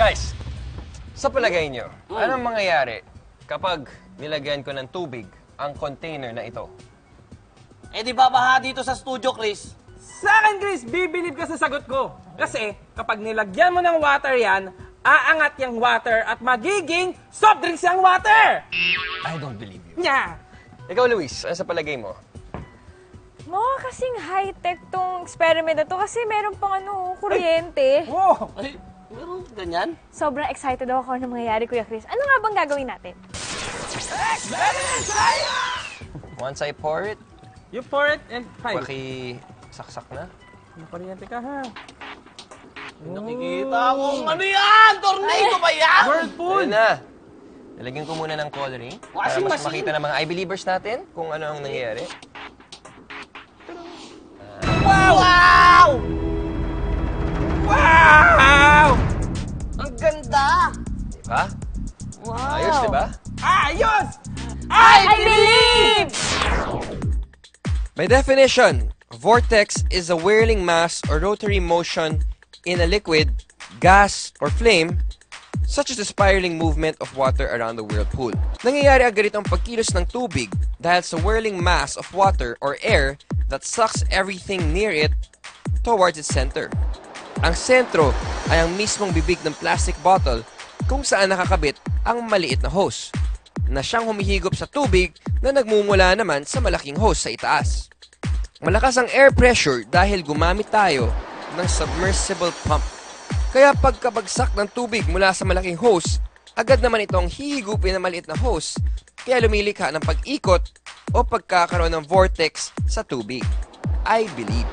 Guys, sa palagay nyo, anong mangyayari kapag nilagyan ko ng tubig ang container na ito? Eh di babaha dito sa studio, Chris. Sa akin, Chris, bibilib ka sa sagot ko. Kasi kapag nilagyan mo ng water yan, aangat yung water at magiging soft drinks yung water! I don't believe you. Nya! Ikaw, Luis, ano sa palagay mo? Mukha kasing high-tech tong experiment na to kasi meron pang kuryente. Wow! Ay, meron ganyan? Sobrang excited ako ng mangyayari, Kuya Chris. Ano nga bang gagawin natin? Once I pour it, You pour it and five. paki-saksak na. Kuryente ka, ha? Nakikita akong ano yan? Tornado ba yan? Whirlpool! Ayun na. Nilagyan ko muna ng coloring para Washing mas machine. makita ng mga I-believers natin kung ano ang nangyayari. Wow! Wow! Wow! Ang ganda! Diba? Wow! Ayos, diba? Ayos! I believe! By definition, vortex is a whirling mass or rotary motion in a liquid, gas, or flame, such as the spiraling movement of water around the whirlpool. Nangyayari agad itong pagkilos ng tubig dahil sa whirling mass of water or air that sucks everything near it towards its center. Ang sentro ay ang mismong bibig ng plastic bottle kung saan nakakabit ang maliit na hose na siyang humihigop sa tubig na nagmumula naman sa malaking hose sa itaas. Malakas ang air pressure dahil gumamit tayo ng submersible pump. Kaya pagkabagsak ng tubig mula sa malaking hose, agad naman itong hihigupin ng maliit na hose kaya lumilikha ng pag-ikot o pagkakaroon ng vortex sa tubig. I believe.